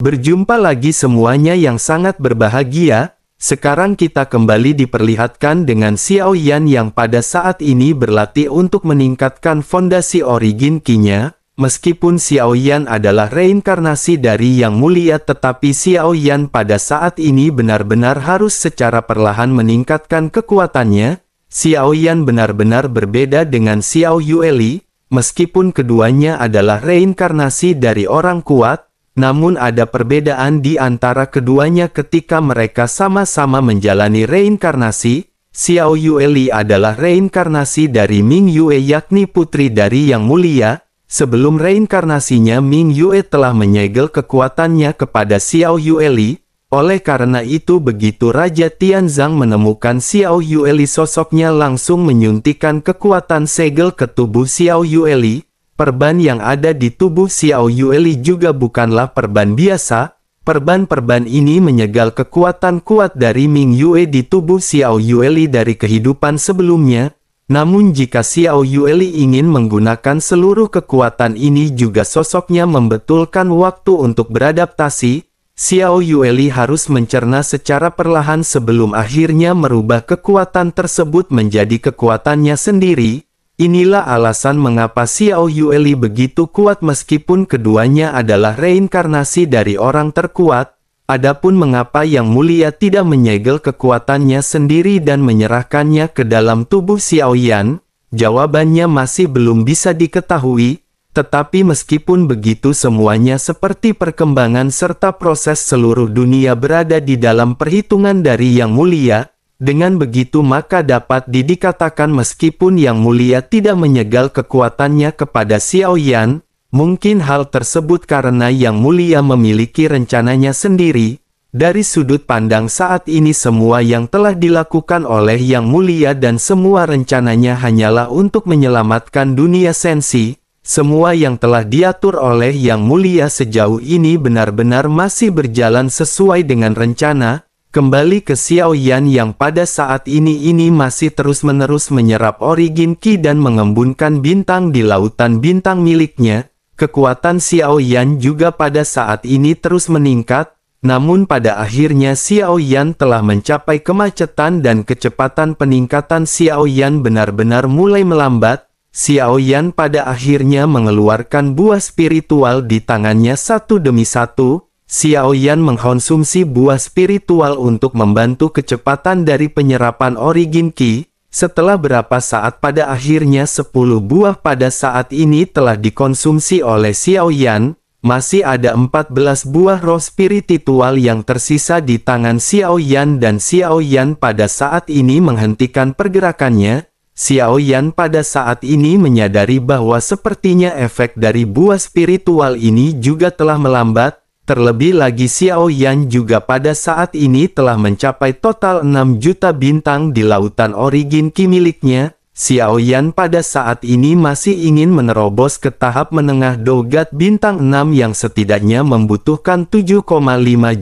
Berjumpa lagi semuanya yang sangat berbahagia. Sekarang kita kembali diperlihatkan dengan Xiao Yan yang pada saat ini berlatih untuk meningkatkan fondasi origin Qi-nya. Meskipun Xiao Yan adalah reinkarnasi dari Yang Mulia, tetapi Xiao Yan pada saat ini benar-benar harus secara perlahan meningkatkan kekuatannya. Xiao Yan benar-benar berbeda dengan Xiao Yueli. Meskipun keduanya adalah reinkarnasi dari orang kuat, namun ada perbedaan di antara keduanya ketika mereka sama-sama menjalani reinkarnasi. Xiao Yueli adalah reinkarnasi dari Ming Yue, yakni putri dari Yang Mulia. Sebelum reinkarnasinya, Ming Yue telah menyegel kekuatannya kepada Xiao Yueli. Oleh karena itu begitu Raja Tianzang menemukan Xiao Yueli, sosoknya langsung menyuntikkan kekuatan segel ke tubuh Xiao Yueli. Perban yang ada di tubuh Xiao Yueli juga bukanlah perban biasa. Perban-perban ini menyegal kekuatan kuat dari Ming Yue di tubuh Xiao Yueli dari kehidupan sebelumnya. Namun jika Xiao Yueli ingin menggunakan seluruh kekuatan ini juga sosoknya membetulkan waktu untuk beradaptasi. Xiao Yueli harus mencerna secara perlahan sebelum akhirnya merubah kekuatan tersebut menjadi kekuatannya sendiri. Inilah alasan mengapa Xiao Yueli begitu kuat meskipun keduanya adalah reinkarnasi dari orang terkuat. Adapun mengapa Yang Mulia tidak menyegel kekuatannya sendiri dan menyerahkannya ke dalam tubuh Xiao Yan, jawabannya masih belum bisa diketahui. Tetapi meskipun begitu, semuanya seperti perkembangan serta proses seluruh dunia berada di dalam perhitungan dari Yang Mulia. Dengan begitu maka dapat dikatakan meskipun Yang Mulia tidak menyegal kekuatannya kepada Xiao Yan, mungkin hal tersebut karena Yang Mulia memiliki rencananya sendiri. Dari sudut pandang saat ini semua yang telah dilakukan oleh Yang Mulia dan semua rencananya hanyalah untuk menyelamatkan dunia sensi. Semua yang telah diatur oleh Yang Mulia sejauh ini benar-benar masih berjalan sesuai dengan rencana. Kembali ke Xiao Yan yang pada saat ini masih terus-menerus menyerap origin Qi dan mengembunkan bintang di lautan bintang miliknya. Kekuatan Xiao Yan juga pada saat ini terus meningkat, namun pada akhirnya Xiao Yan telah mencapai kemacetan dan kecepatan peningkatan Xiao Yan benar-benar mulai melambat. Xiao Yan pada akhirnya mengeluarkan buah spiritual di tangannya satu demi satu. Xiao Yan mengkonsumsi buah spiritual untuk membantu kecepatan dari penyerapan origin Qi. Setelah berapa saat pada akhirnya 10 buah pada saat ini telah dikonsumsi oleh Xiao Yan. Masih ada 14 buah roh spiritual yang tersisa di tangan Xiao Yan dan Xiao Yan pada saat ini menghentikan pergerakannya. Xiao Yan pada saat ini menyadari bahwa sepertinya efek dari buah spiritual ini juga telah melambat. Terlebih lagi Xiao Yan juga pada saat ini telah mencapai total 6 juta bintang di lautan origin Qi miliknya. Xiao Yan pada saat ini masih ingin menerobos ke tahap menengah Dogat bintang 6 yang setidaknya membutuhkan 7,5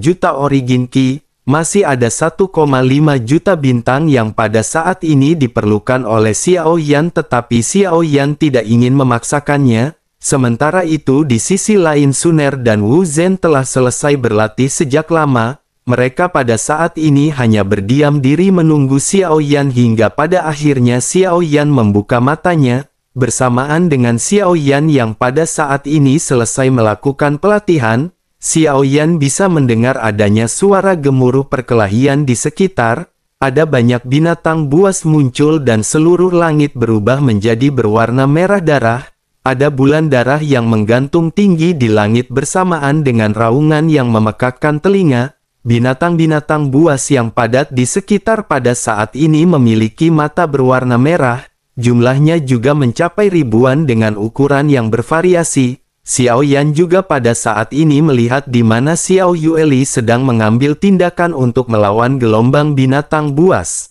juta origin Qi. Masih ada 1,5 juta bintang yang pada saat ini diperlukan oleh Xiao Yan, tetapi Xiao Yan tidak ingin memaksakannya. Sementara itu di sisi lain Suner dan Wu Zhen telah selesai berlatih sejak lama. Mereka pada saat ini hanya berdiam diri menunggu Xiao Yan hingga pada akhirnya Xiao Yan membuka matanya. Bersamaan dengan Xiao Yan yang pada saat ini selesai melakukan pelatihan, Xiao Yan bisa mendengar adanya suara gemuruh perkelahian di sekitar. Ada banyak binatang buas muncul dan seluruh langit berubah menjadi berwarna merah darah. Ada bulan darah yang menggantung tinggi di langit bersamaan dengan raungan yang memekakkan telinga. Binatang-binatang buas yang padat di sekitar pada saat ini memiliki mata berwarna merah. Jumlahnya juga mencapai ribuan dengan ukuran yang bervariasi. Xiao Yan juga pada saat ini melihat di mana Xiao Yueli sedang mengambil tindakan untuk melawan gelombang binatang buas.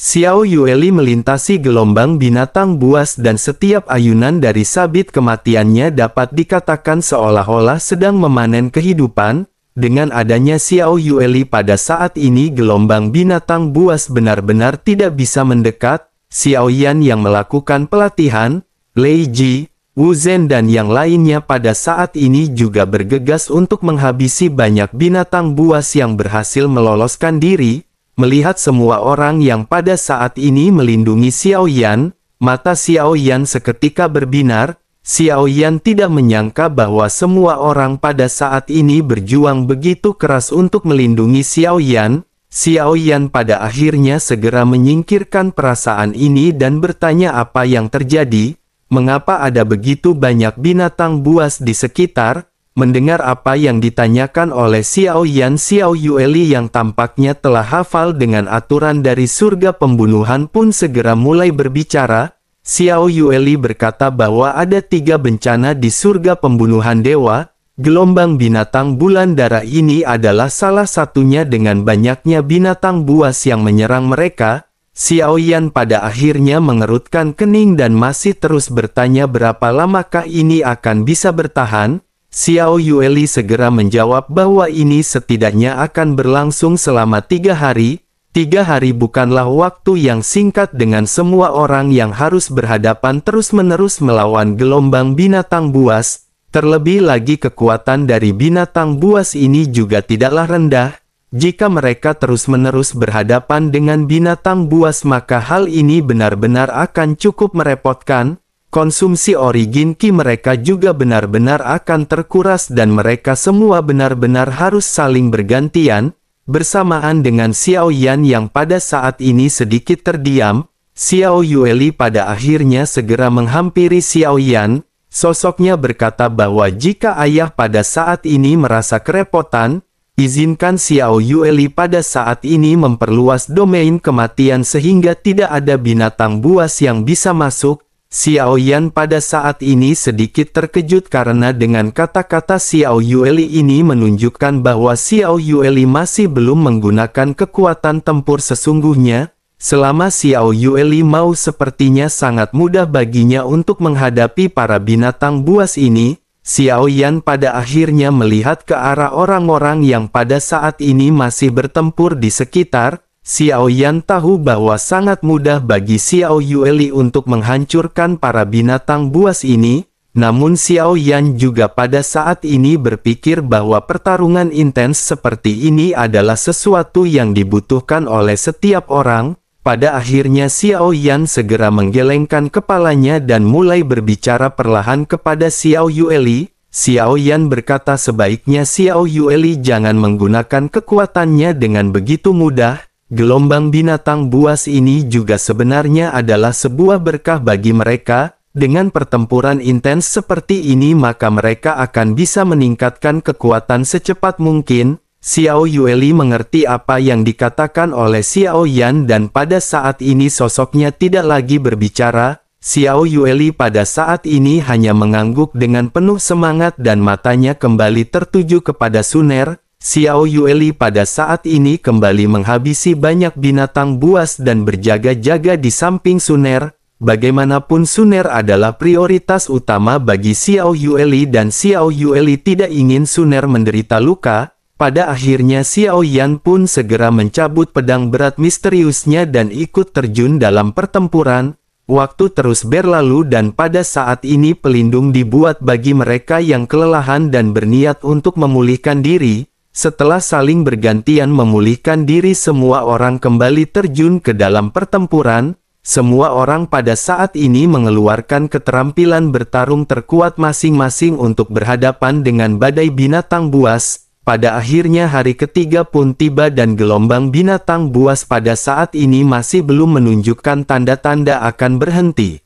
Xiao Yueli melintasi gelombang binatang buas dan setiap ayunan dari sabit kematiannya dapat dikatakan seolah-olah sedang memanen kehidupan. Dengan adanya Xiao Yueli pada saat ini gelombang binatang buas benar-benar tidak bisa mendekat. Xiao Yan yang melakukan pelatihan, Lei Ji, Wu Zhen dan yang lainnya pada saat ini juga bergegas untuk menghabisi banyak binatang buas yang berhasil meloloskan diri. Melihat semua orang yang pada saat ini melindungi Xiao Yan, mata Xiao Yan seketika berbinar. Xiao Yan tidak menyangka bahwa semua orang pada saat ini berjuang begitu keras untuk melindungi Xiao Yan. Xiao Yan pada akhirnya segera menyingkirkan perasaan ini dan bertanya apa yang terjadi, mengapa ada begitu banyak binatang buas di sekitar. Mendengar apa yang ditanyakan oleh Xiao Yan, Xiao Yueli yang tampaknya telah hafal dengan aturan dari surga pembunuhan pun segera mulai berbicara. Xiao Yueli berkata bahwa ada 3 bencana di surga pembunuhan dewa. Gelombang binatang bulan darah ini adalah salah satunya dengan banyaknya binatang buas yang menyerang mereka. Xiao Yan pada akhirnya mengerutkan kening dan masih terus bertanya berapa lamakah ini akan bisa bertahan. Xiao Yueli segera menjawab bahwa ini setidaknya akan berlangsung selama 3 hari. 3 hari bukanlah waktu yang singkat dengan semua orang yang harus berhadapan terus-menerus melawan gelombang binatang buas. Terlebih lagi kekuatan dari binatang buas ini juga tidaklah rendah. Jika mereka terus-menerus berhadapan dengan binatang buas maka hal ini benar-benar akan cukup merepotkan. Konsumsi origin Qi mereka juga benar-benar akan terkuras dan mereka semua benar-benar harus saling bergantian. Bersamaan dengan Xiao Yan yang pada saat ini sedikit terdiam, Xiao Yueli pada akhirnya segera menghampiri Xiao Yan. Sosoknya berkata bahwa jika ayah pada saat ini merasa kerepotan, izinkan Xiao Yueli pada saat ini memperluas domain kematian sehingga tidak ada binatang buas yang bisa masuk. Xiao Yan pada saat ini sedikit terkejut karena dengan kata-kata Xiao Yueli ini menunjukkan bahwa Xiao Yueli masih belum menggunakan kekuatan tempur sesungguhnya. Selama Xiao Yueli mau sepertinya sangat mudah baginya untuk menghadapi para binatang buas ini. Xiao Yan pada akhirnya melihat ke arah orang-orang yang pada saat ini masih bertempur di sekitar. Xiao Yan tahu bahwa sangat mudah bagi Xiao Yueli untuk menghancurkan para binatang buas ini, namun Xiao Yan juga pada saat ini berpikir bahwa pertarungan intens seperti ini adalah sesuatu yang dibutuhkan oleh setiap orang. Pada akhirnya Xiao Yan segera menggelengkan kepalanya dan mulai berbicara perlahan kepada Xiao Yueli. Xiao Yan berkata sebaiknya Xiao Yueli jangan menggunakan kekuatannya dengan begitu mudah. Gelombang binatang buas ini juga sebenarnya adalah sebuah berkah bagi mereka. Dengan pertempuran intens seperti ini maka mereka akan bisa meningkatkan kekuatan secepat mungkin. Xiao Yueli mengerti apa yang dikatakan oleh Xiao Yan dan pada saat ini sosoknya tidak lagi berbicara. Xiao Yueli pada saat ini hanya mengangguk dengan penuh semangat dan matanya kembali tertuju kepada Suner. Xiao Yueli pada saat ini kembali menghabisi banyak binatang buas dan berjaga-jaga di samping Suner. Bagaimanapun Suner adalah prioritas utama bagi Xiao Yueli dan Xiao Yueli tidak ingin Suner menderita luka. Pada akhirnya Xiao Yan pun segera mencabut pedang berat misteriusnya dan ikut terjun dalam pertempuran. Waktu terus berlalu dan pada saat ini pelindung dibuat bagi mereka yang kelelahan dan berniat untuk memulihkan diri. Setelah saling bergantian memulihkan diri semua orang kembali terjun ke dalam pertempuran. Semua orang pada saat ini mengeluarkan keterampilan bertarung terkuat masing-masing untuk berhadapan dengan badai binatang buas. Pada akhirnya hari ketiga pun tiba dan gelombang binatang buas pada saat ini masih belum menunjukkan tanda-tanda akan berhenti.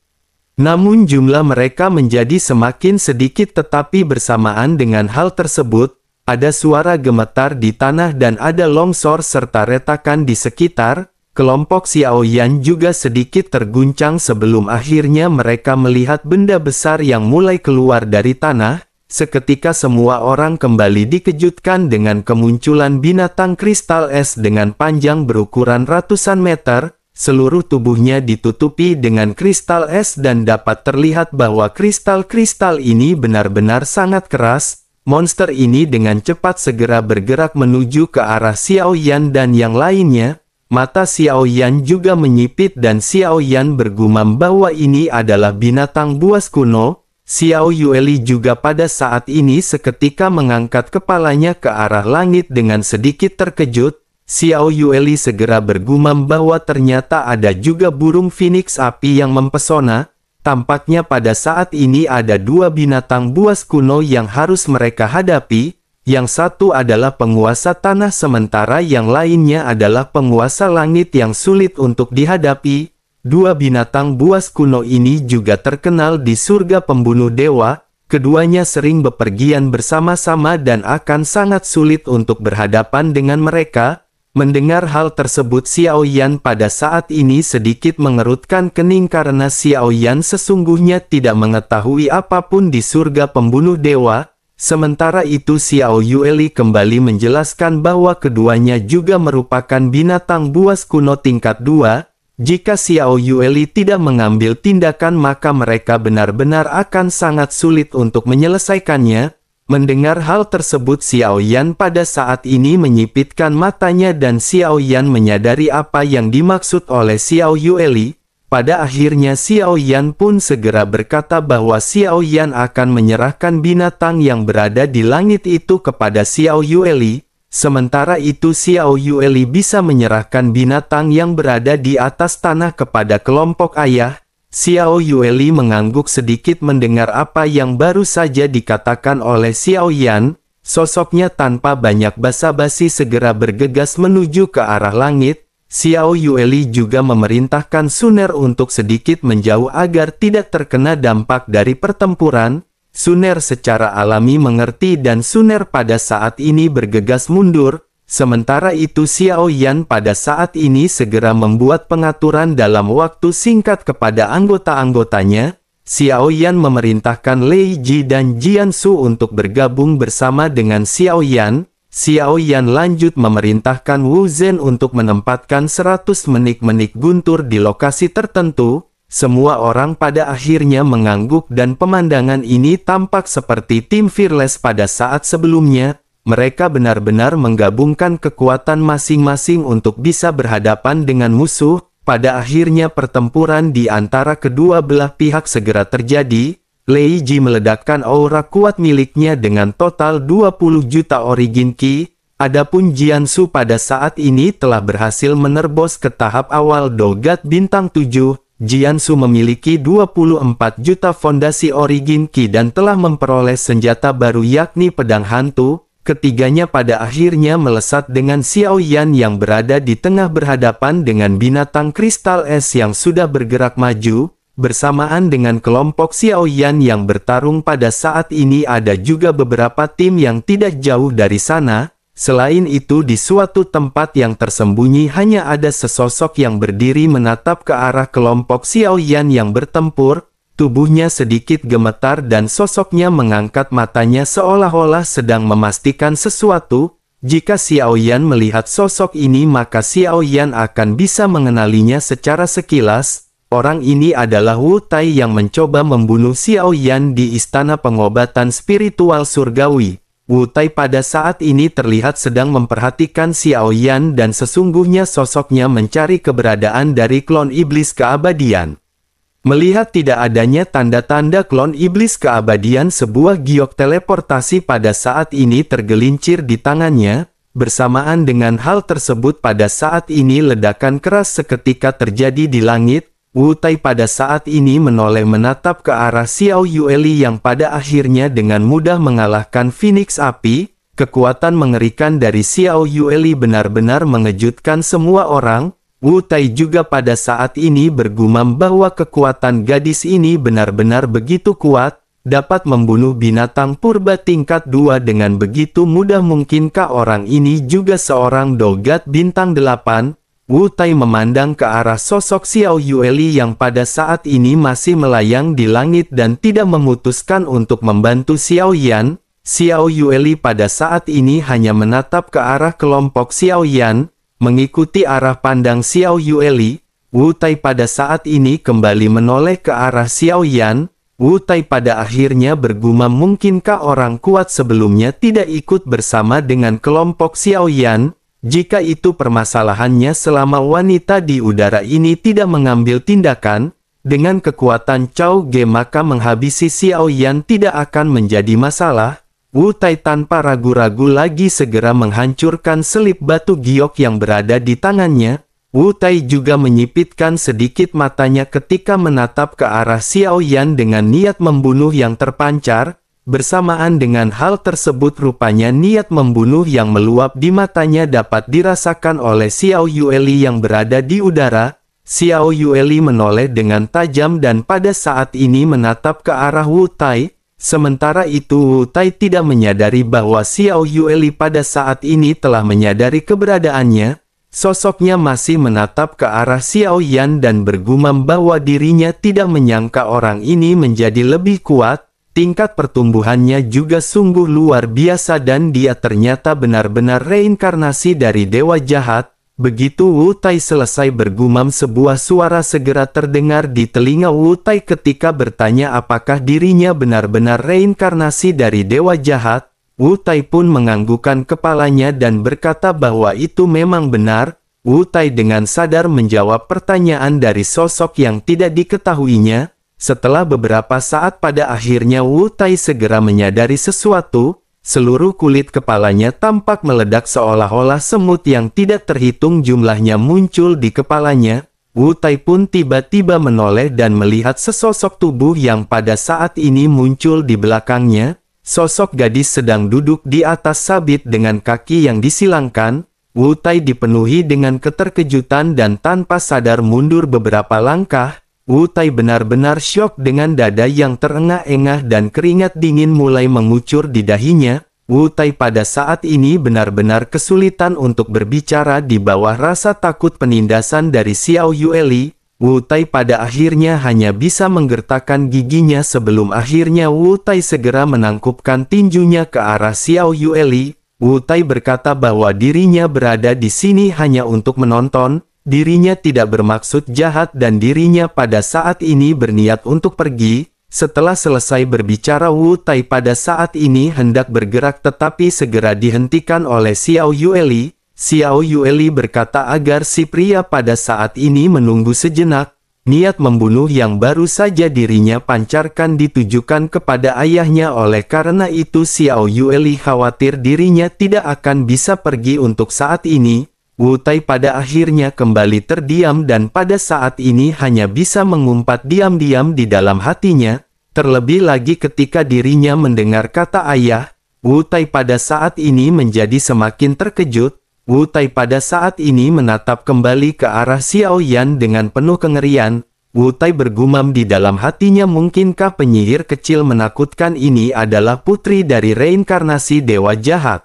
Namun jumlah mereka menjadi semakin sedikit tetapi bersamaan dengan hal tersebut, ada suara gemetar di tanah dan ada longsor serta retakan di sekitar. Kelompok Xiao Yan juga sedikit terguncang sebelum akhirnya mereka melihat benda besar yang mulai keluar dari tanah. Seketika semua orang kembali dikejutkan dengan kemunculan binatang kristal es dengan panjang berukuran ratusan meter. Seluruh tubuhnya ditutupi dengan kristal es dan dapat terlihat bahwa kristal-kristal ini benar-benar sangat keras. Monster ini dengan cepat segera bergerak menuju ke arah Xiao Yan dan yang lainnya. Mata Xiao Yan juga menyipit dan Xiao Yan bergumam bahwa ini adalah binatang buas kuno. Xiao Yueli juga pada saat ini seketika mengangkat kepalanya ke arah langit dengan sedikit terkejut. Xiao Yueli segera bergumam bahwa ternyata ada juga burung phoenix api yang mempesona. Tampaknya pada saat ini ada dua binatang buas kuno yang harus mereka hadapi. Yang satu adalah penguasa tanah sementara yang lainnya adalah penguasa langit yang sulit untuk dihadapi. Dua binatang buas kuno ini juga terkenal di surga pembunuh dewa. Keduanya sering bepergian bersama-sama dan akan sangat sulit untuk berhadapan dengan mereka. Mendengar hal tersebut, Xiao Yan pada saat ini sedikit mengerutkan kening karena Xiao Yan sesungguhnya tidak mengetahui apapun di surga pembunuh dewa. Sementara itu Xiao Yueli kembali menjelaskan bahwa keduanya juga merupakan binatang buas kuno tingkat 2. Jika Xiao Yueli tidak mengambil tindakan maka mereka benar-benar akan sangat sulit untuk menyelesaikannya. Mendengar hal tersebut Xiao Yan pada saat ini menyipitkan matanya dan Xiao Yan menyadari apa yang dimaksud oleh Xiao Yueli. Pada akhirnya Xiao Yan pun segera berkata bahwa Xiao Yan akan menyerahkan binatang yang berada di langit itu kepada Xiao Yueli. Sementara itu Xiao Yueli bisa menyerahkan binatang yang berada di atas tanah kepada kelompok ayah. Xiao Yueli mengangguk sedikit mendengar apa yang baru saja dikatakan oleh Xiao Yan. Sosoknya tanpa banyak basa-basi segera bergegas menuju ke arah langit. Xiao Yueli juga memerintahkan Suner untuk sedikit menjauh agar tidak terkena dampak dari pertempuran. Suner secara alami mengerti dan Suner pada saat ini bergegas mundur. Sementara itu Xiao Yan pada saat ini segera membuat pengaturan dalam waktu singkat kepada anggota-anggotanya. Xiao Yan memerintahkan Lei Ji dan Jian Su untuk bergabung bersama dengan Xiao Yan. Xiao Yan lanjut memerintahkan Wu Zhen untuk menempatkan 100 menik-menik guntur di lokasi tertentu. Semua orang pada akhirnya mengangguk dan pemandangan ini tampak seperti tim Fearless pada saat sebelumnya. Mereka benar-benar menggabungkan kekuatan masing-masing untuk bisa berhadapan dengan musuh. Pada akhirnya pertempuran di antara kedua belah pihak segera terjadi. Lei Ji meledakkan aura kuat miliknya dengan total 20 juta origin Qi. Adapun Jian Su pada saat ini telah berhasil menerobos ke tahap awal Dogat bintang 7. Jian Su memiliki 24 juta fondasi origin Qi dan telah memperoleh senjata baru yakni pedang hantu. Ketiganya pada akhirnya melesat dengan Xiao Yan yang berada di tengah berhadapan dengan binatang kristal es yang sudah bergerak maju. Bersamaan dengan kelompok Xiao Yan yang bertarung pada saat ini ada juga beberapa tim yang tidak jauh dari sana. Selain itu di suatu tempat yang tersembunyi hanya ada sesosok yang berdiri menatap ke arah kelompok Xiao Yan yang bertempur. Tubuhnya sedikit gemetar dan sosoknya mengangkat matanya seolah-olah sedang memastikan sesuatu. Jika Xiao Yan melihat sosok ini maka Xiao Yan akan bisa mengenalinya secara sekilas. Orang ini adalah Wu Tai yang mencoba membunuh Xiao Yan di Istana Pengobatan Spiritual Surgawi. Wu Tai pada saat ini terlihat sedang memperhatikan Xiao Yan dan sesungguhnya sosoknya mencari keberadaan dari klon iblis keabadian. Melihat tidak adanya tanda-tanda klon iblis keabadian, sebuah giok teleportasi pada saat ini tergelincir di tangannya. Bersamaan dengan hal tersebut pada saat ini ledakan keras seketika terjadi di langit. Wu Tai pada saat ini menoleh menatap ke arah Xiao Yueli yang pada akhirnya dengan mudah mengalahkan Phoenix Api. Kekuatan mengerikan dari Xiao Yueli benar-benar mengejutkan semua orang. Wu Tai juga pada saat ini bergumam bahwa kekuatan gadis ini benar-benar begitu kuat, dapat membunuh binatang purba tingkat 2 dengan begitu mudah. Mungkinkah orang ini juga seorang Dogat bintang 8? Wu Tai memandang ke arah sosok Xiao Yueli yang pada saat ini masih melayang di langit dan tidak memutuskan untuk membantu Xiao Yan. Xiao Yueli pada saat ini hanya menatap ke arah kelompok Xiao Yan. Mengikuti arah pandang Xiao Yueli, Wu Tai pada saat ini kembali menoleh ke arah Xiao Yan. Wu Tai pada akhirnya bergumam mungkinkah orang kuat sebelumnya tidak ikut bersama dengan kelompok Xiao Yan. Jika itu permasalahannya selama wanita di udara ini tidak mengambil tindakan, Dengan kekuatan Cao Ge maka menghabisi Xiao Yan tidak akan menjadi masalah. Wu Tai tanpa ragu-ragu lagi segera menghancurkan selip batu giok yang berada di tangannya. Wu Tai juga menyipitkan sedikit matanya ketika menatap ke arah Xiao Yan dengan niat membunuh yang terpancar. Bersamaan dengan hal tersebut rupanya niat membunuh yang meluap di matanya dapat dirasakan oleh Xiao Yueli yang berada di udara. Xiao Yueli menoleh dengan tajam dan pada saat ini menatap ke arah Wu Tai. Sementara itu Wu Tai tidak menyadari bahwa Xiao Yueli pada saat ini telah menyadari keberadaannya. Sosoknya masih menatap ke arah Xiao Yan dan bergumam bahwa dirinya tidak menyangka orang ini menjadi lebih kuat. Tingkat pertumbuhannya juga sungguh luar biasa dan dia ternyata benar-benar reinkarnasi dari dewa jahat. Begitu Wu Tai selesai bergumam sebuah suara segera terdengar di telinga Wu Tai ketika bertanya apakah dirinya benar-benar reinkarnasi dari dewa jahat. Wu Tai pun menganggukkan kepalanya dan berkata bahwa itu memang benar. Wu Tai dengan sadar menjawab pertanyaan dari sosok yang tidak diketahuinya. Setelah beberapa saat pada akhirnya Wu Tai segera menyadari sesuatu, seluruh kulit kepalanya tampak meledak seolah-olah semut yang tidak terhitung jumlahnya muncul di kepalanya. Wu Tai pun tiba-tiba menoleh dan melihat sesosok tubuh yang pada saat ini muncul di belakangnya. Sosok gadis sedang duduk di atas sabit dengan kaki yang disilangkan. Wu Tai dipenuhi dengan keterkejutan dan tanpa sadar mundur beberapa langkah. Wu Tai benar-benar syok dengan dada yang terengah-engah dan keringat dingin mulai mengucur di dahinya. Wu Tai pada saat ini benar-benar kesulitan untuk berbicara di bawah rasa takut penindasan dari Xiao Yueli. Wu Tai pada akhirnya hanya bisa menggertakkan giginya sebelum akhirnya Wu Tai segera menangkupkan tinjunya ke arah Xiao Yueli. Wu Tai berkata bahwa dirinya berada di sini hanya untuk menonton. Dirinya tidak bermaksud jahat dan dirinya pada saat ini berniat untuk pergi. Setelah selesai berbicara Wu Tai pada saat ini hendak bergerak tetapi segera dihentikan oleh Xiao Yueli. Xiao Yueli berkata agar si pria pada saat ini menunggu sejenak. Niat membunuh yang baru saja dirinya pancarkan ditujukan kepada ayahnya oleh karena itu Xiao Yueli khawatir dirinya tidak akan bisa pergi untuk saat ini. Wu Tai pada akhirnya kembali terdiam dan pada saat ini hanya bisa mengumpat diam-diam di dalam hatinya. Terlebih lagi ketika dirinya mendengar kata ayah, Wu Tai pada saat ini menjadi semakin terkejut. Wu Tai pada saat ini menatap kembali ke arah Xiao Yan dengan penuh kengerian. Wu Tai bergumam di dalam hatinya, mungkinkah penyihir kecil menakutkan ini adalah putri dari reinkarnasi dewa jahat?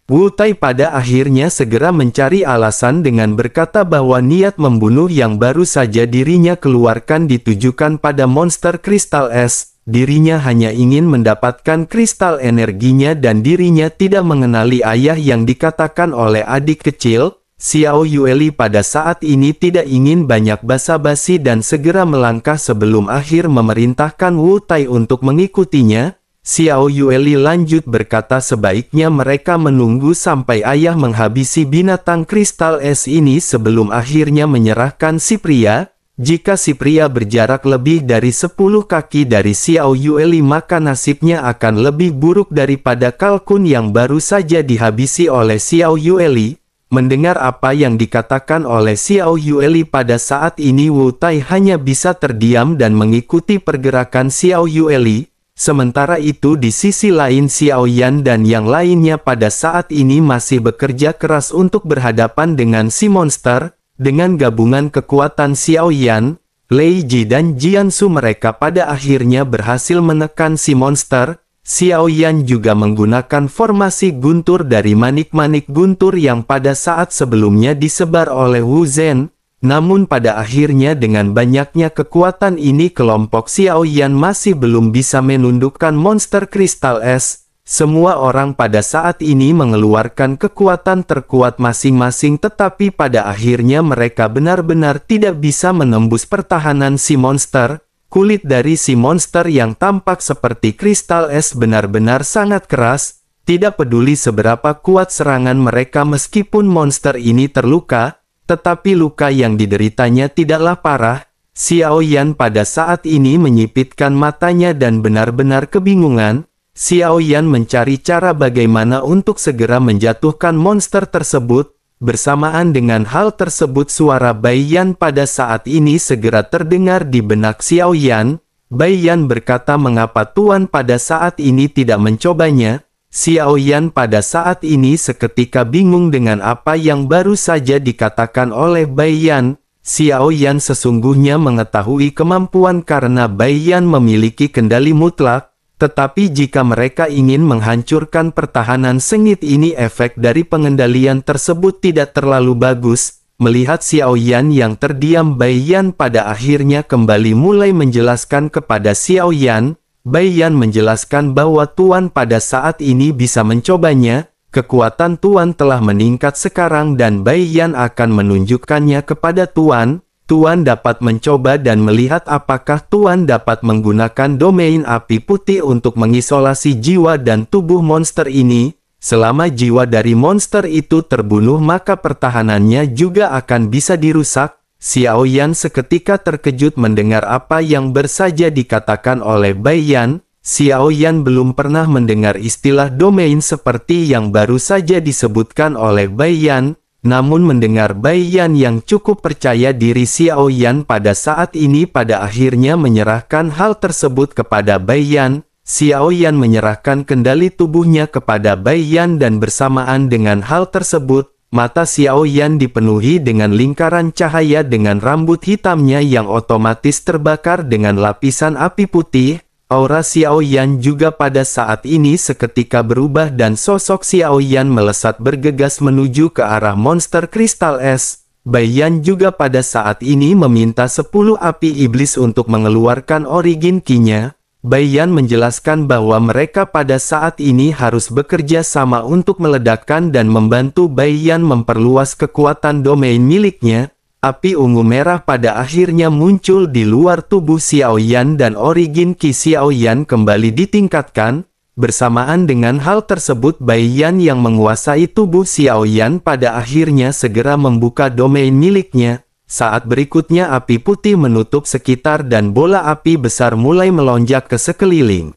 Wu Tai pada akhirnya segera mencari alasan dengan berkata bahwa niat membunuh yang baru saja dirinya keluarkan ditujukan pada monster kristal es. Dirinya hanya ingin mendapatkan kristal energinya dan dirinya tidak mengenali ayah yang dikatakan oleh adik kecil. Xiao Yueli pada saat ini tidak ingin banyak basa-basi dan segera melangkah sebelum akhir memerintahkan Wu Tai untuk mengikutinya. Xiao Yueli lanjut berkata sebaiknya mereka menunggu sampai ayah menghabisi binatang kristal es ini sebelum akhirnya menyerahkan si pria. Jika si pria berjarak lebih dari 10 kaki dari Xiao Yueli maka nasibnya akan lebih buruk daripada kalkun yang baru saja dihabisi oleh Xiao Yueli. Mendengar apa yang dikatakan oleh Xiao Yueli pada saat ini Wu Tai hanya bisa terdiam dan mengikuti pergerakan Xiao Yueli. Sementara itu di sisi lain Xiao Yan dan yang lainnya pada saat ini masih bekerja keras untuk berhadapan dengan si monster. Dengan gabungan kekuatan Xiao Yan, Lei Ji dan Jiansu mereka pada akhirnya berhasil menekan si monster. Xiao Yan juga menggunakan formasi guntur dari manik-manik guntur yang pada saat sebelumnya disebar oleh Wu Zhen. Namun pada akhirnya dengan banyaknya kekuatan ini kelompok Xiao Yan masih belum bisa menundukkan monster kristal es. Semua orang pada saat ini mengeluarkan kekuatan terkuat masing-masing tetapi pada akhirnya mereka benar-benar tidak bisa menembus pertahanan si monster. Kulit dari si monster yang tampak seperti kristal es benar-benar sangat keras. Tidak peduli seberapa kuat serangan mereka meskipun monster ini terluka. Tetapi luka yang dideritanya tidaklah parah. Xiao Yan pada saat ini menyipitkan matanya dan benar-benar kebingungan. Xiao Yan mencari cara bagaimana untuk segera menjatuhkan monster tersebut. Bersamaan dengan hal tersebut, suara Bai Yan pada saat ini segera terdengar di benak Xiao Yan. Bai Yan berkata, "Mengapa Tuan pada saat ini tidak mencobanya?" Xiao Yan pada saat ini seketika bingung dengan apa yang baru saja dikatakan oleh Bai Yan. Xiao Yan sesungguhnya mengetahui kemampuan karena Bai Yan memiliki kendali mutlak. Tetapi jika mereka ingin menghancurkan pertahanan sengit ini, efek dari pengendalian tersebut tidak terlalu bagus. Melihat Xiao Yan yang terdiam, Bai Yan pada akhirnya kembali mulai menjelaskan kepada Xiao Yan. Bai Yan menjelaskan bahwa Tuan pada saat ini bisa mencobanya. Kekuatan Tuan telah meningkat sekarang dan Bai Yan akan menunjukkannya kepada Tuan. Tuan dapat mencoba dan melihat apakah Tuan dapat menggunakan domain api putih untuk mengisolasi jiwa dan tubuh monster ini. Selama jiwa dari monster itu terbunuh, maka pertahanannya juga akan bisa dirusak. Xiao Yan seketika terkejut mendengar apa yang bersaja dikatakan oleh Bai Yan. Xiao Yan belum pernah mendengar istilah domain seperti yang baru saja disebutkan oleh Bai Yan. Namun mendengar Bai Yan yang cukup percaya diri, Xiao Yan pada saat ini pada akhirnya menyerahkan hal tersebut kepada Bai Yan. Xiao Yan menyerahkan kendali tubuhnya kepada Bai Yan dan bersamaan dengan hal tersebut, mata Xiao Yan dipenuhi dengan lingkaran cahaya dengan rambut hitamnya yang otomatis terbakar dengan lapisan api putih. Aura Xiao Yan juga pada saat ini seketika berubah dan sosok Xiao Yan melesat bergegas menuju ke arah monster kristal es. Bai Yan juga pada saat ini meminta 10 api iblis untuk mengeluarkan origin ki-nya. Bai Yan menjelaskan bahwa mereka pada saat ini harus bekerja sama untuk meledakkan dan membantu Bai Yan memperluas kekuatan domain miliknya. Api ungu merah pada akhirnya muncul di luar tubuh Xiao Yan dan origin ki Xiao Yan kembali ditingkatkan. Bersamaan dengan hal tersebut, Bai Yan yang menguasai tubuh Xiao Yan pada akhirnya segera membuka domain miliknya. Saat berikutnya api putih menutup sekitar dan bola api besar mulai melonjak ke sekeliling.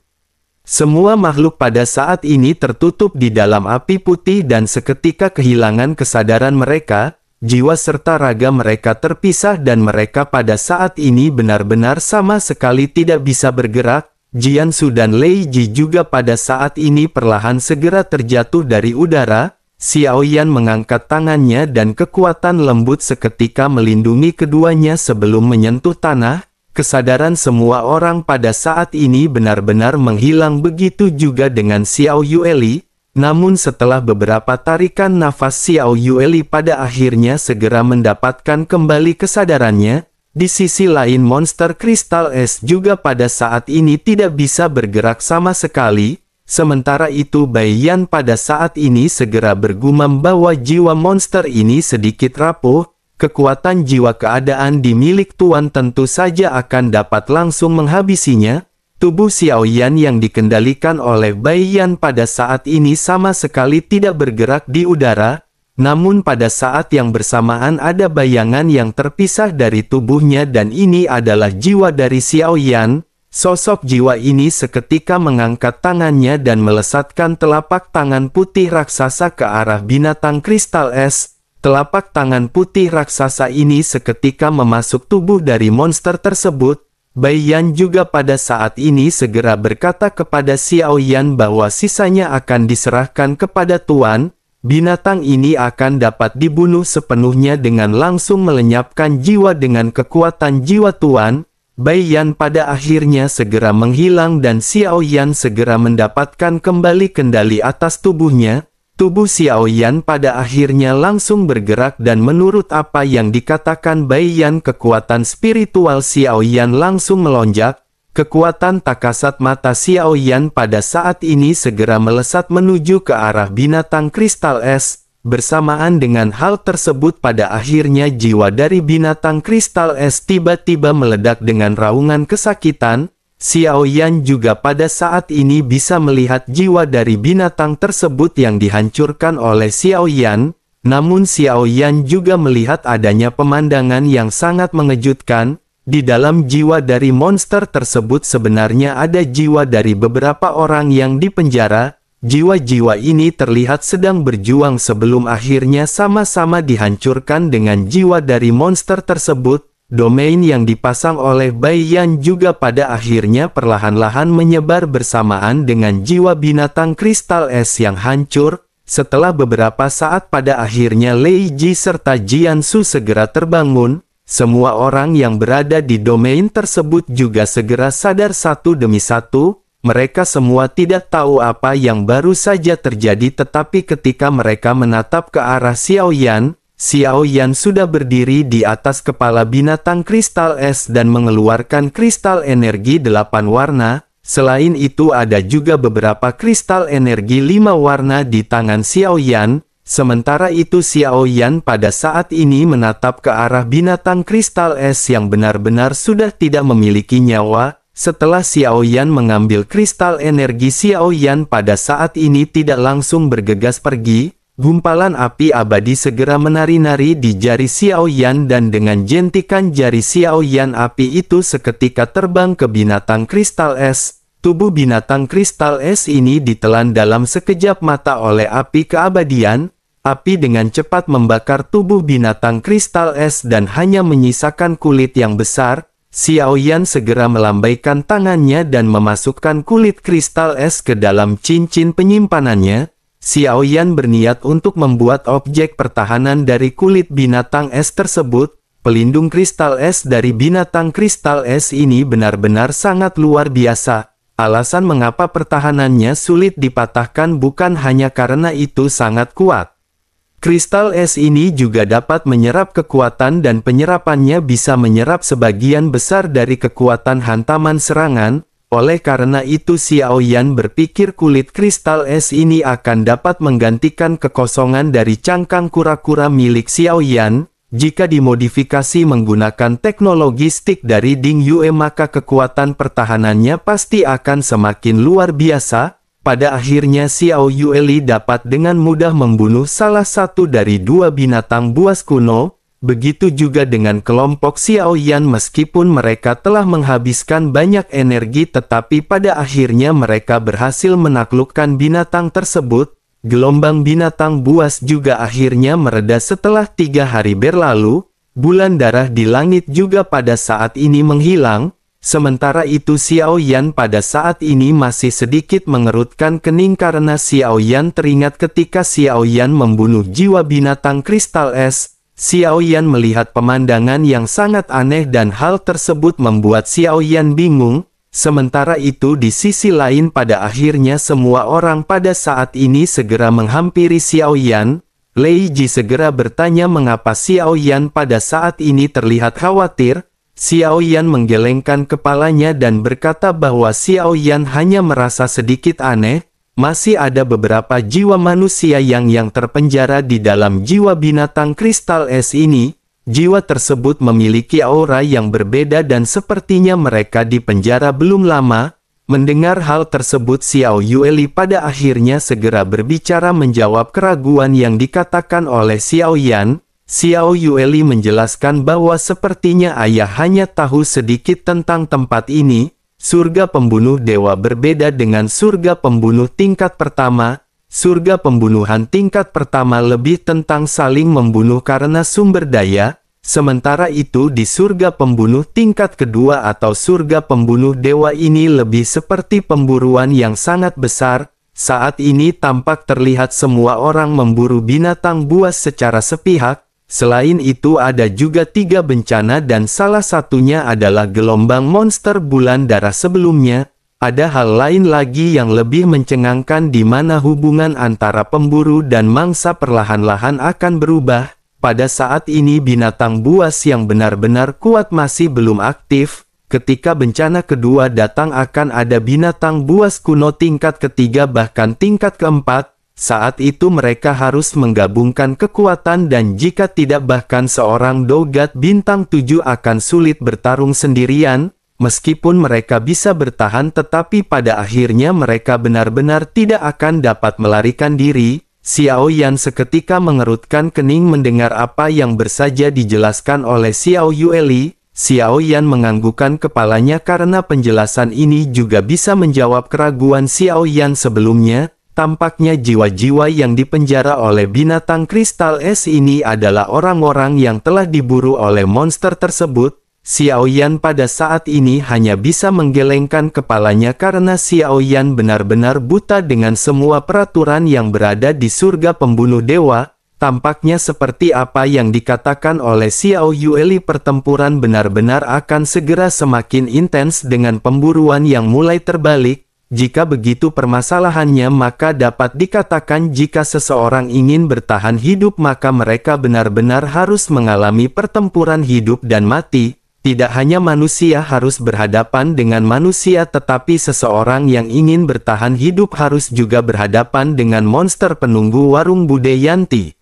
Semua makhluk pada saat ini tertutup di dalam api putih dan seketika kehilangan kesadaran mereka. Jiwa serta raga mereka terpisah dan mereka pada saat ini benar-benar sama sekali tidak bisa bergerak. Jiansu dan Lei Ji juga pada saat ini perlahan segera terjatuh dari udara. Xiao Yan mengangkat tangannya dan kekuatan lembut seketika melindungi keduanya sebelum menyentuh tanah. Kesadaran semua orang pada saat ini benar-benar menghilang, begitu juga dengan Xiao Yueli. Namun setelah beberapa tarikan nafas, Xiao Yueli pada akhirnya segera mendapatkan kembali kesadarannya. Di sisi lain, monster kristal es juga pada saat ini tidak bisa bergerak sama sekali. Sementara itu Bai Yan pada saat ini segera bergumam bahwa jiwa monster ini sedikit rapuh. Kekuatan jiwa keadaan di milik Tuan tentu saja akan dapat langsung menghabisinya. Tubuh Xiao Yan yang dikendalikan oleh Bai Yan pada saat ini sama sekali tidak bergerak di udara. Namun pada saat yang bersamaan ada bayangan yang terpisah dari tubuhnya dan ini adalah jiwa dari Xiao Yan. Sosok jiwa ini seketika mengangkat tangannya dan melesatkan telapak tangan putih raksasa ke arah binatang kristal es. Telapak tangan putih raksasa ini seketika memasuk tubuh dari monster tersebut. Bai Yan juga pada saat ini segera berkata kepada Xiao Yan bahwa sisanya akan diserahkan kepada Tuan. Binatang ini akan dapat dibunuh sepenuhnya dengan langsung melenyapkan jiwa dengan kekuatan jiwa Tuan. Bai Yan pada akhirnya segera menghilang dan Xiao Yan segera mendapatkan kembali kendali atas tubuhnya. Tubuh Xiao Yan pada akhirnya langsung bergerak dan menurut apa yang dikatakan Bai Yan, kekuatan spiritual Xiao Yan langsung melonjak. Kekuatan tak kasat mata Xiao Yan pada saat ini segera melesat menuju ke arah binatang kristal es. Bersamaan dengan hal tersebut pada akhirnya jiwa dari binatang kristal es tiba-tiba meledak dengan raungan kesakitan. Xiao Yan juga pada saat ini bisa melihat jiwa dari binatang tersebut yang dihancurkan oleh Xiao Yan. Namun Xiao Yan juga melihat adanya pemandangan yang sangat mengejutkan. Di dalam jiwa dari monster tersebut sebenarnya ada jiwa dari beberapa orang yang dipenjara. Jiwa-jiwa ini terlihat sedang berjuang sebelum akhirnya sama-sama dihancurkan dengan jiwa dari monster tersebut. Domain yang dipasang oleh Bai Yan juga pada akhirnya perlahan-lahan menyebar bersamaan dengan jiwa binatang kristal es yang hancur. Setelah beberapa saat pada akhirnya Lei Ji serta Jian Su segera terbangun. Semua orang yang berada di domain tersebut juga segera sadar satu demi satu. Mereka semua tidak tahu apa yang baru saja terjadi, tetapi ketika mereka menatap ke arah Xiao Yan sudah berdiri di atas kepala binatang kristal es dan mengeluarkan kristal energi 8 warna. Selain itu ada juga beberapa kristal energi 5 warna di tangan Xiao Yan. Sementara itu Xiao Yan pada saat ini menatap ke arah binatang kristal es yang benar-benar sudah tidak memiliki nyawa. Setelah Xiao Yan mengambil kristal energi, Xiao Yan pada saat ini tidak langsung bergegas pergi. Gumpalan api abadi segera menari-nari di jari Xiao Yan dan dengan jentikan jari Xiao Yan api itu seketika terbang ke binatang kristal es. Tubuh binatang kristal es ini ditelan dalam sekejap mata oleh api keabadian. Api dengan cepat membakar tubuh binatang kristal es dan hanya menyisakan kulit yang besar. Xiao Yan segera melambaikan tangannya dan memasukkan kulit kristal es ke dalam cincin penyimpanannya. Xiao Yan berniat untuk membuat objek pertahanan dari kulit binatang es tersebut. Pelindung kristal es dari binatang kristal es ini benar-benar sangat luar biasa. Alasan mengapa pertahanannya sulit dipatahkan bukan hanya karena itu sangat kuat. Kristal es ini juga dapat menyerap kekuatan dan penyerapannya bisa menyerap sebagian besar dari kekuatan hantaman serangan. Oleh karena itu Xiao Yan berpikir kulit kristal es ini akan dapat menggantikan kekosongan dari cangkang kura-kura milik Xiao Yan. Jika dimodifikasi menggunakan teknologi stick dari Ding Yue maka kekuatan pertahanannya pasti akan semakin luar biasa. Pada akhirnya Xiao Yueli dapat dengan mudah membunuh salah satu dari 2 binatang buas kuno. Begitu juga dengan kelompok Xiao Yan, meskipun mereka telah menghabiskan banyak energi tetapi pada akhirnya mereka berhasil menaklukkan binatang tersebut. Gelombang binatang buas juga akhirnya mereda setelah 3 hari berlalu. Bulan darah di langit juga pada saat ini menghilang. Sementara itu Xiao Yan pada saat ini masih sedikit mengerutkan kening karena Xiao Yan teringat ketika Xiao Yan membunuh jiwa binatang kristal es. Xiao Yan melihat pemandangan yang sangat aneh dan hal tersebut membuat Xiao Yan bingung. Sementara itu di sisi lain pada akhirnya semua orang pada saat ini segera menghampiri Xiao Yan. Lei Ji segera bertanya mengapa Xiao Yan pada saat ini terlihat khawatir. Xiao Yan menggelengkan kepalanya dan berkata bahwa Xiao Yan hanya merasa sedikit aneh. Masih ada beberapa jiwa manusia yang terpenjara di dalam jiwa binatang kristal es ini. Jiwa tersebut memiliki aura yang berbeda dan sepertinya mereka dipenjara belum lama. Mendengar hal tersebut Xiao Yueli pada akhirnya segera berbicara menjawab keraguan yang dikatakan oleh Xiao Yan. Xiao Yueli menjelaskan bahwa sepertinya ayah hanya tahu sedikit tentang tempat ini. Surga pembunuh dewa berbeda dengan surga pembunuh tingkat pertama. Surga pembunuhan tingkat pertama lebih tentang saling membunuh karena sumber daya. Sementara itu di surga pembunuh tingkat kedua atau surga pembunuh dewa ini lebih seperti pemburuan yang sangat besar. Saat ini tampak terlihat semua orang memburu binatang buas secara sepihak. Selain itu ada juga 3 bencana dan salah satunya adalah gelombang monster bulan darah sebelumnya. Ada hal lain lagi yang lebih mencengangkan di mana hubungan antara pemburu dan mangsa perlahan-lahan akan berubah. Pada saat ini binatang buas yang benar-benar kuat masih belum aktif. Ketika bencana kedua datang akan ada binatang buas kuno tingkat ketiga bahkan tingkat keempat. Saat itu mereka harus menggabungkan kekuatan dan jika tidak bahkan seorang Dogat bintang 7 akan sulit bertarung sendirian. Meskipun mereka bisa bertahan tetapi pada akhirnya mereka benar-benar tidak akan dapat melarikan diri. Xiao Yan seketika mengerutkan kening mendengar apa yang bersaja dijelaskan oleh Xiao Yueli. Xiao Yan menganggukkan kepalanya karena penjelasan ini juga bisa menjawab keraguan Xiao Yan sebelumnya. Tampaknya jiwa-jiwa yang dipenjara oleh binatang kristal es ini adalah orang-orang yang telah diburu oleh monster tersebut. Xiao Yan pada saat ini hanya bisa menggelengkan kepalanya karena Xiao Yan benar-benar buta dengan semua peraturan yang berada di surga pembunuh dewa. Tampaknya seperti apa yang dikatakan oleh Xiao Yueli, pertempuran benar-benar akan segera semakin intens dengan pemburuan yang mulai terbalik. Jika begitu permasalahannya, maka dapat dikatakan jika seseorang ingin bertahan hidup maka mereka benar-benar harus mengalami pertempuran hidup dan mati. Tidak hanya manusia harus berhadapan dengan manusia, tetapi seseorang yang ingin bertahan hidup harus juga berhadapan dengan monster penunggu warung Bude Yanti.